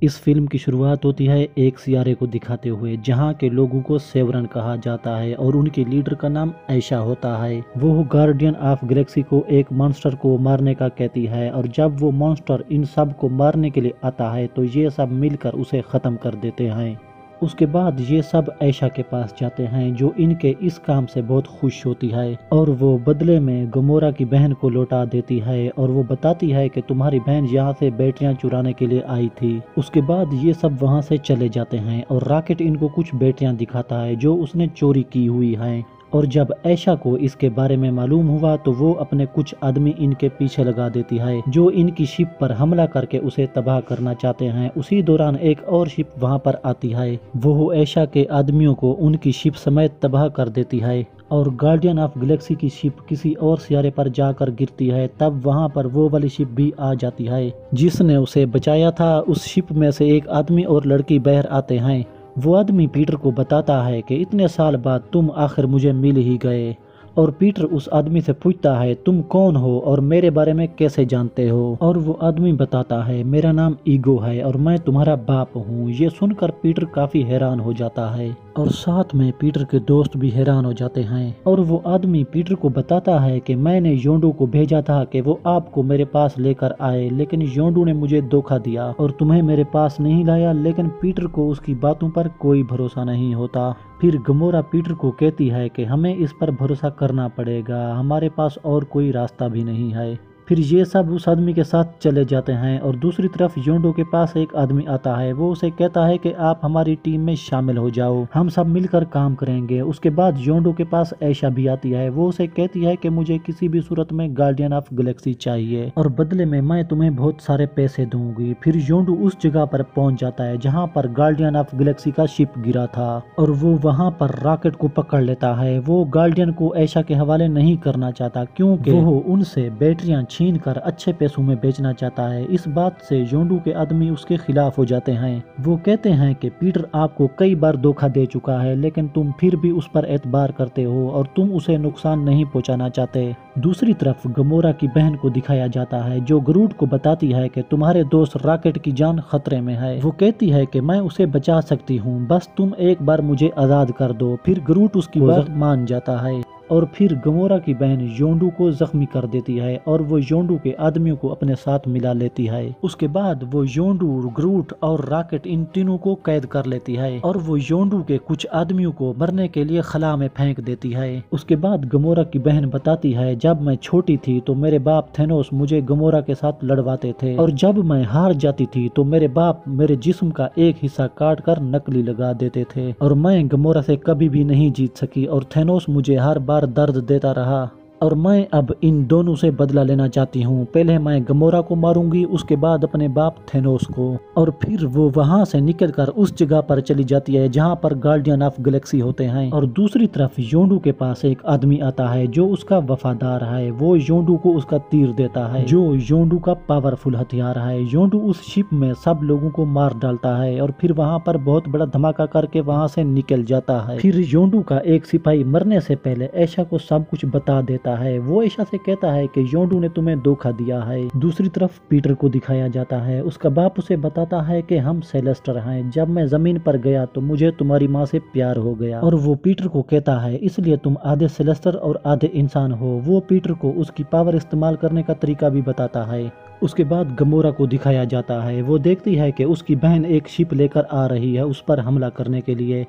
इस फिल्म की शुरुआत होती है एक सियारे को दिखाते हुए जहाँ के लोगों को सेवरन कहा जाता है और उनके लीडर का नाम ऐशा होता है। वो गार्डियन ऑफ गैलेक्सी को एक मॉन्स्टर को मारने का कहती है और जब वो मॉन्स्टर इन सब को मारने के लिए आता है तो ये सब मिलकर उसे खत्म कर देते हैं। उसके बाद ये सब ऐशा के पास जाते हैं जो इनके इस काम से बहुत खुश होती है और वो बदले में गमोरा की बहन को लौटा देती है और वो बताती है कि तुम्हारी बहन यहाँ से बैटरियाँ चुराने के लिए आई थी। उसके बाद ये सब वहाँ से चले जाते हैं और रॉकेट इनको कुछ बैटरियाँ दिखाता है जो उसने चोरी की हुई हैं। और जब ऐशा को इसके बारे में मालूम हुआ तो वो अपने कुछ आदमी इनके पीछे लगा देती है जो इनकी शिप पर हमला करके उसे तबाह करना चाहते हैं। उसी दौरान एक और शिप वहां पर आती है, वो ऐशा के आदमियों को उनकी शिप समेत तबाह कर देती है और गार्डियन ऑफ गैलेक्सी की शिप किसी और सियारे पर जाकर गिरती है। तब वहां पर वो वाली शिप भी आ जाती है जिसने उसे बचाया था। उस शिप में से एक आदमी और लड़की बाहर आते हैं। वो आदमी पीटर को बताता है कि इतने साल बाद तुम आखिर मुझे मिल ही गए और पीटर उस आदमी से पूछता है तुम कौन हो और मेरे बारे में कैसे जानते हो। और वो आदमी बताता है मेरा नाम ईगो है और मैं तुम्हारा बाप हूँ। ये सुनकर पीटर काफी हैरान हो जाता है और साथ में पीटर के दोस्त भी हैरान हो जाते हैं। और वो आदमी पीटर को बताता है कि मैंने योंडू को भेजा था कि वो आपको मेरे पास लेकर आए, लेकिन योंडू ने मुझे धोखा दिया और तुम्हें मेरे पास नहीं लाया। लेकिन पीटर को उसकी बातों पर कोई भरोसा नहीं होता। फिर गमोरा पीटर को कहती है कि हमें इस पर भरोसा करना पड़ेगा, हमारे पास और कोई रास्ता भी नहीं है। फिर ये सब उस आदमी के साथ चले जाते हैं और दूसरी तरफ योंडो के पास एक आदमी आता है। वो उसे कहता है कि आप हमारी टीम में शामिल हो जाओ, हम सब मिलकर काम करेंगे। उसके बाद योंडो के पास ऐशा भी आती है। वो उसे कहती है कि मुझे किसी भी सूरत में गार्डियन ऑफ गैलेक्सी चाहिए और बदले में मैं तुम्हें बहुत सारे पैसे दूंगी। फिर योंडो उस जगह पर पहुंच जाता है जहाँ पर गार्डियन ऑफ गैलेक्सी का शिप गिरा था और वो वहाँ पर रॉकेट को पकड़ लेता है। वो गार्डियन को ऐशा के हवाले नहीं करना चाहता क्योंकि वो उनसे बैटरियां छीन कर अच्छे पैसों में बेचना चाहता है। इस बात से योंडू के आदमी उसके खिलाफ हो जाते हैं। वो कहते हैं कि पीटर आपको कई बार धोखा दे चुका है लेकिन तुम फिर भी उस पर एतबार करते हो और तुम उसे नुकसान नहीं पहुंचाना चाहते। दूसरी तरफ गमोरा की बहन को दिखाया जाता है जो ग्रूट को बताती है कि तुम्हारे दोस्त रॉकेट की जान खतरे में है। वो कहती है कि मैं उसे बचा सकती हूँ, बस तुम एक बार मुझे आजाद कर दो। फिर ग्रूट उसकी बात मान जाता है और फिर गमोरा की बहन योंडू को जख्मी कर देती है और वो योंडू के आदमियों को अपने साथ मिला लेती है। उसके बाद वो योंडू, ग्रूट और रॉकेट इन तीनों को कैद कर लेती है और वो योंडू के कुछ आदमियों को मरने के लिए खला में फेंक देती है। उसके बाद गमोरा की बहन बताती है जब मैं छोटी थी तो मेरे बाप थेनोस मुझे गमोरा के साथ लड़वाते थे और जब मैं हार जाती थी तो मेरे बाप मेरे जिस्म का एक हिस्सा काट कर नकली लगा देते थे और मैं गमोरा से कभी भी नहीं जीत सकी और थेनोस मुझे हर बार दर्द देता रहा और मैं अब इन दोनों से बदला लेना चाहती हूँ। पहले मैं गमोरा को मारूंगी, उसके बाद अपने बाप थेनोस को। और फिर वो वहां से निकलकर उस जगह पर चली जाती है जहां पर गार्डियन ऑफ गैलेक्सी होते हैं। और दूसरी तरफ योंडू के पास एक आदमी आता है जो उसका वफादार है। वो योंडू को उसका तीर देता है जो योंडू का पावरफुल हथियार है। योंडू उस शिप में सब लोगों को मार डालता है और फिर वहां पर बहुत बड़ा धमाका करके वहां से निकल जाता है। फिर योंडू का एक सिपाही मरने से पहले ऐशा को सब कुछ बता देता है। वो ऐशा से कहता है कि योंडू ने तुम्हें धोखा दिया है। दूसरी तरफ पीटर को दिखाया जाता है। उसका बाप उसे बताता है कि हम सेलेस्टर हैं, जब मैं जमीन पर गया तो मुझे तुम्हारी माँ से प्यार हो गया। और वो पीटर को कहता है इसलिए तुम आधे सेलेस्टर और आधे इंसान हो। वो पीटर को उसकी पावर इस्तेमाल करने का तरीका भी बताता है। उसके बाद गमोरा को दिखाया जाता है। वो देखती है कि उसकी बहन एक शिप लेकर आ रही है उस पर हमला करने के लिए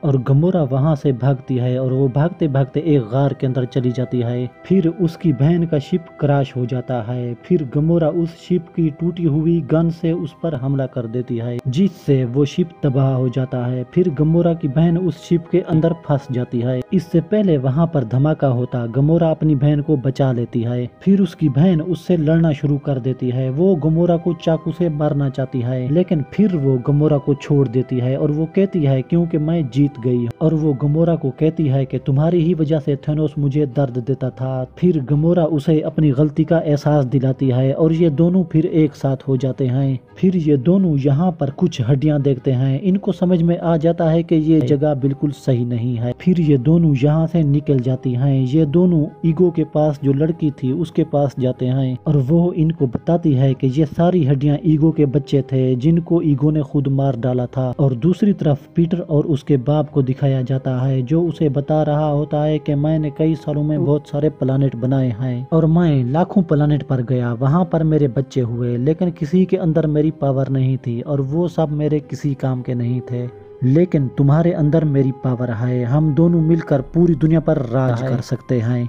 और गमोरा वहां से भागती है और वो भागते भागते एक गार के अंदर चली जाती है। फिर उसकी बहन का शिप क्रैश हो जाता है। फिर गमोरा उस शिप की टूटी हुई गन से उस पर हमला कर देती है जिससे वो शिप तबाह हो जाता है। फिर गमोरा की बहन उस शिप के अंदर फंस जाती है। इससे पहले वहां पर धमाका होता गमोरा अपनी बहन को बचा लेती है। फिर उसकी बहन उससे लड़ना शुरू कर देती है। वो गमोरा को चाकू से मारना चाहती है लेकिन फिर वो गमोरा को छोड़ देती है और वो कहती है क्योंकि मैं जीत जीत गई और वो गमोरा को कहती है कि तुम्हारी ही वजह से थेनोस मुझे दर्द देता था। फिर गमोरा उसे अपनी गलती का एहसास दिलाती है और ये दोनों फिर एक साथ हो जाते हैं। फिर ये दोनों यहाँ पर कुछ हड्डियां देखते हैं। इनको समझ में आ जाता है कि ये जगह बिल्कुल सही नहीं है। फिर ये दोनों यहाँ से निकल जाती हैं। ये दोनों ईगो के पास, जो लड़की थी उसके पास जाते हैं और वो इनको बताती है कि ये सारी हड्डियां ईगो के बच्चे थे जिनको ईगो ने खुद मार डाला था। और दूसरी तरफ पीटर और उसके बाप को दिखाया जाता है जो उसे बता रहा होता है कि मैंने कई सालों में बहुत सारे प्लानेट बनाए हैं और मैं लाखों प्लानेट पर गया, वहाँ पर मेरे बच्चे हुए, लेकिन किसी के अंदर मेरी पावर नहीं थी और वो सब मेरे किसी काम के नहीं थे। लेकिन तुम्हारे अंदर मेरी पावर है। हम दोनों मिलकर पूरी दुनिया पर राज कर सकते हैं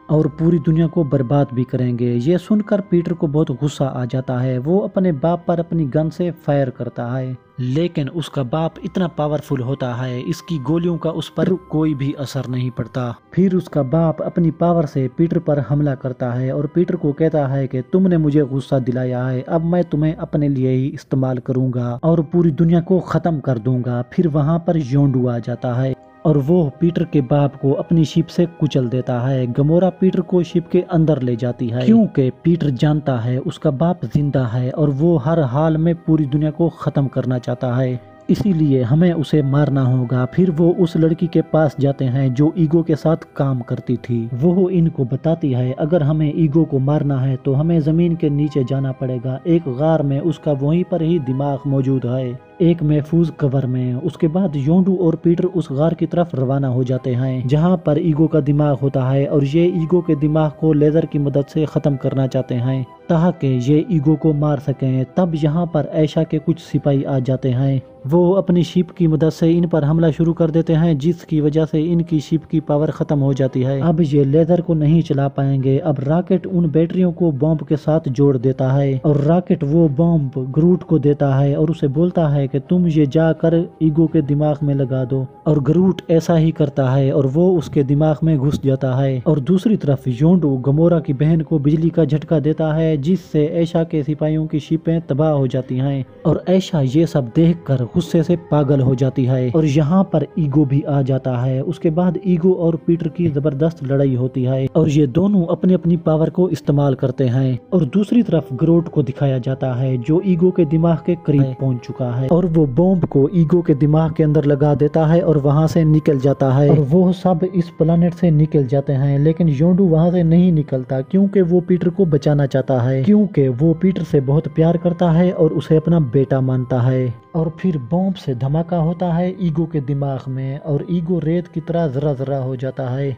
और पूरी दुनिया को बर्बाद भी करेंगे। ये सुनकर पीटर को बहुत गुस्सा आ जाता है। वो अपने बाप पर अपनी गन से फायर करता है, लेकिन उसका बाप इतना पावरफुल होता है, इसकी गोलियों का उस पर कोई भी असर नहीं पड़ता। फिर उसका बाप अपनी पावर से पीटर पर हमला करता है और पीटर को कहता है कि तुमने मुझे गुस्सा दिलाया है, अब मैं तुम्हें अपने लिए ही इस्तेमाल करूंगा और पूरी दुनिया को खत्म कर दूंगा। फिर वहाँ पर योंडू आ जाता है और वो पीटर के बाप को अपनी शिप से कुचल देता है। गमोरा पीटर को शिप के अंदर ले जाती है क्योंकि पीटर जानता है उसका बाप जिंदा है और वो हर हाल में पूरी दुनिया को खत्म करना चाहता है, इसीलिए हमें उसे मारना होगा। फिर वो उस लड़की के पास जाते हैं जो ईगो के साथ काम करती थी। वो इनको बताती है अगर हमें ईगो को मारना है तो हमें जमीन के नीचे जाना पड़ेगा। एक गार में उसका वहीं पर ही दिमाग मौजूद है, एक महफूज कवर में। उसके बाद योंडू और पीटर उस गार की तरफ रवाना हो जाते हैं जहां पर ईगो का दिमाग होता है और ये ईगो के दिमाग को लेजर की मदद से खत्म करना चाहते हैं ताकि ये ईगो को मार सकें। तब यहाँ पर ऐशा के कुछ सिपाही आ जाते हैं। वो अपनी शिप की मदद से इन पर हमला शुरू कर देते हैं जिसकी वजह से इनकी शिप की पावर खत्म हो जाती है। अब ये लेजर को नहीं चला पाएंगे। अब रॉकेट उन बैटरियों को बॉम्ब के साथ जोड़ देता है और रॉकेट वो बॉम्ब ग्रूट को देता है और उसे बोलता है कि तुम ये जाकर ईगो के दिमाग में लगा दो। और ग्रूट ऐसा ही करता है और वो उसके दिमाग में घुस जाता है। और दूसरी तरफ योंडू गमोरा की बहन को बिजली का झटका देता है जिससे ऐशा के सिपाहियों की शिपें तबाह हो जाती हैं और ऐशा ये सब देखकर गुस्से से पागल हो जाती है। और यहाँ पर ईगो भी आ जाता है। उसके बाद ईगो और पीटर की जबरदस्त लड़ाई होती है और ये दोनों अपनी अपनी पावर को इस्तेमाल करते हैं। और दूसरी तरफ ग्रोट को दिखाया जाता है जो ईगो के दिमाग के करीब पहुंच चुका है और वो बॉम्ब को ईगो के दिमाग के अंदर लगा देता है और वहां से निकल जाता है और वो सब इस प्लेनेट से निकल जाते हैं। लेकिन योंडू वहां से नहीं निकलता क्योंकि वो पीटर को बचाना चाहता है, क्योंकि वो पीटर से बहुत प्यार करता है और उसे अपना बेटा मानता है। और फिर बॉम्ब से धमाका होता है ईगो के दिमाग में और ईगो रेत की तरह जरा जरा हो जाता है।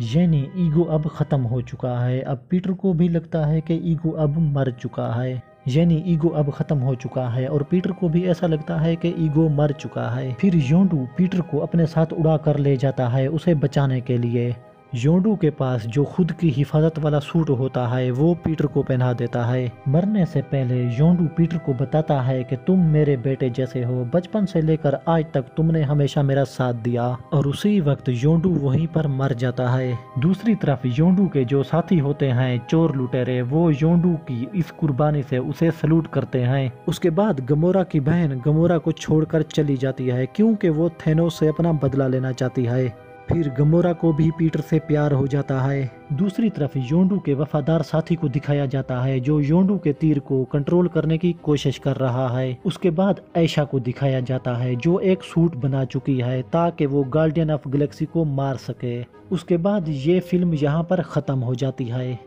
यानी ईगो अब खत्म हो चुका है। अब पीटर को भी लगता है कि ईगो अब मर चुका है, यानी ईगो अब खत्म हो चुका है और पीटर को भी ऐसा लगता है कि ईगो मर चुका है। फिर योंडू पीटर को अपने साथ उड़ा कर ले जाता है उसे बचाने के लिए। योंडू के पास जो खुद की हिफाजत वाला सूट होता है वो पीटर को पहना देता है। मरने से पहले योंडू पीटर को बताता है कि तुम मेरे बेटे जैसे हो, बचपन से लेकर आज तक तुमने हमेशा मेरा साथ दिया। और उसी वक्त योंडू वहीं पर मर जाता है। दूसरी तरफ योंडू के जो साथी होते हैं चोर लुटेरे, वो योंडू की इस कुर्बानी से उसे सलूट करते हैं। उसके बाद गमोरा की बहन गमोरा को छोड़कर चली जाती है क्योंकि वो थेनोस से अपना बदला लेना चाहती है। फिर गमोरा को भी पीटर से प्यार हो जाता है। दूसरी तरफ योंडू के वफादार साथी को दिखाया जाता है जो योंडू के तीर को कंट्रोल करने की कोशिश कर रहा है। उसके बाद ऐशा को दिखाया जाता है जो एक सूट बना चुकी है ताकि वो गार्डियन ऑफ गैलेक्सी को मार सके। उसके बाद ये फिल्म यहाँ पर खत्म हो जाती है।